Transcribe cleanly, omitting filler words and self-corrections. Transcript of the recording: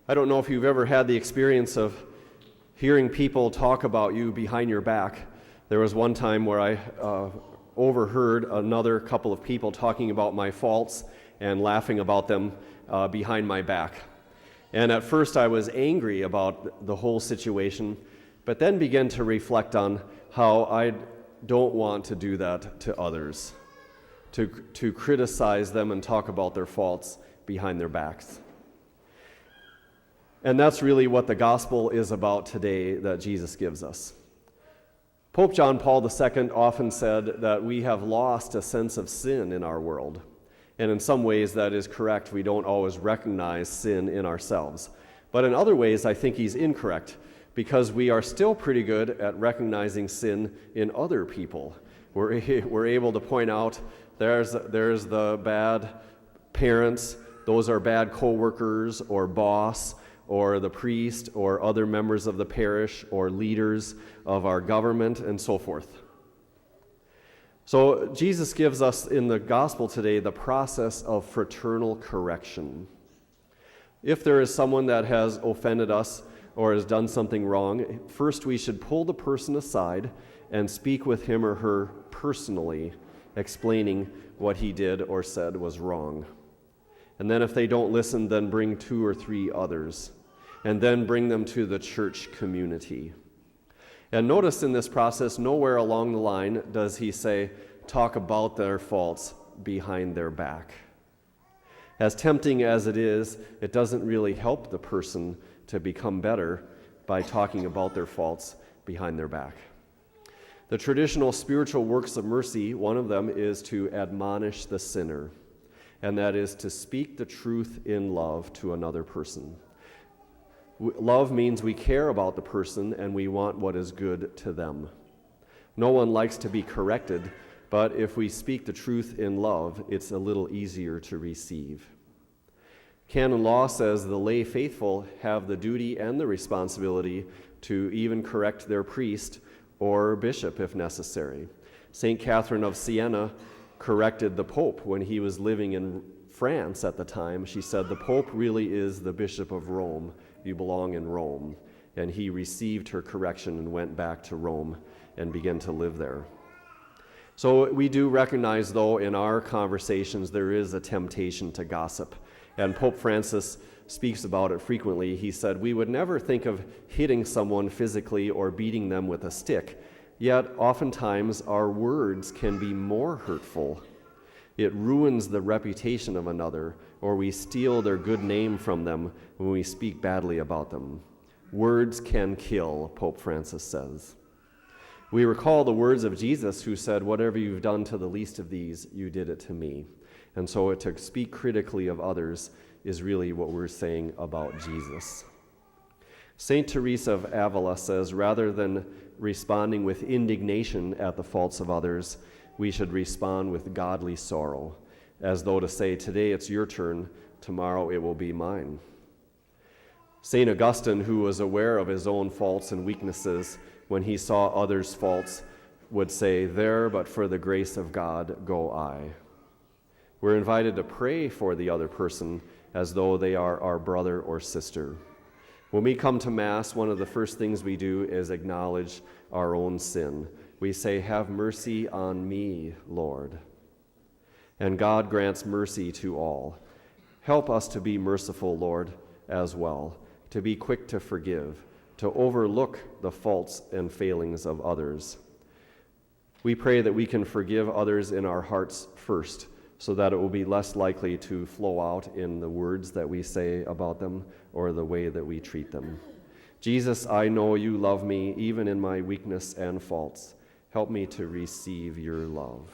I don't know if you've ever had the experience of hearing people talk about you behind your back. There was one time where I overheard another couple of people talking about my faults and laughing about them behind my back. And at first I was angry about the whole situation, but then began to reflect on how I don't want to do that to others, to criticize them and talk about their faults behind their backs. And that's really what the gospel is about today that Jesus gives us. Pope John Paul II often said that we have lost a sense of sin in our world. And in some ways that is correct. We don't always recognize sin in ourselves. But in other ways, I think he's incorrect, because we are still pretty good at recognizing sin in other people. We're able to point out there's the bad parents, those are bad co-workers or boss, or the priest, or other members of the parish, or leaders of our government, and so forth. So Jesus gives us in the gospel today the process of fraternal correction. If there is someone that has offended us or has done something wrong, first we should pull the person aside and speak with him or her personally, explaining what he did or said was wrong. And then if they don't listen, then bring 2 or 3 others, and then bring them to the church community. And notice in this process, nowhere along the line does he say, talk about their faults behind their back. As tempting as it is, it doesn't really help the person to become better by talking about their faults behind their back. The traditional spiritual works of mercy, one of them is to admonish the sinner, and that is to speak the truth in love to another person. Love means we care about the person and we want what is good to them. No one likes to be corrected, but if we speak the truth in love, it's a little easier to receive. Canon law says the lay faithful have the duty and the responsibility to even correct their priest or bishop if necessary. St. Catherine of Siena corrected the Pope when he was living in France at the time. She said, the Pope really is the Bishop of Rome. You belong in Rome. And he received her correction and went back to Rome and began to live there. So we do recognize, though, in our conversations there is a temptation to gossip. And Pope Francis speaks about it frequently. He said, we would never think of hitting someone physically or beating them with a stick, yet oftentimes our words can be more hurtful. It ruins the reputation of another, or we steal their good name from them when we speak badly about them. Words can kill, Pope Francis says. We recall the words of Jesus, who said, whatever you've done to the least of these, you did it to me. And so to speak critically of others is really what we're saying about Jesus. St. Teresa of Avila says, rather than responding with indignation at the faults of others, we should respond with godly sorrow, as though to say, today it's your turn, tomorrow it will be mine. St. Augustine, who was aware of his own faults and weaknesses, when he saw others' faults, would say, there, but for the grace of God, go I. We're invited to pray for the other person as though they are our brother or sister. When we come to Mass, one of the first things we do is acknowledge our own sin. We say, have mercy on me, Lord. And God grants mercy to all. Help us to be merciful, Lord, as well, to be quick to forgive, to overlook the faults and failings of others. We pray that we can forgive others in our hearts first, so that it will be less likely to flow out in the words that we say about them or the way that we treat them. Jesus, I know you love me even in my weakness and faults. Help me to receive your love.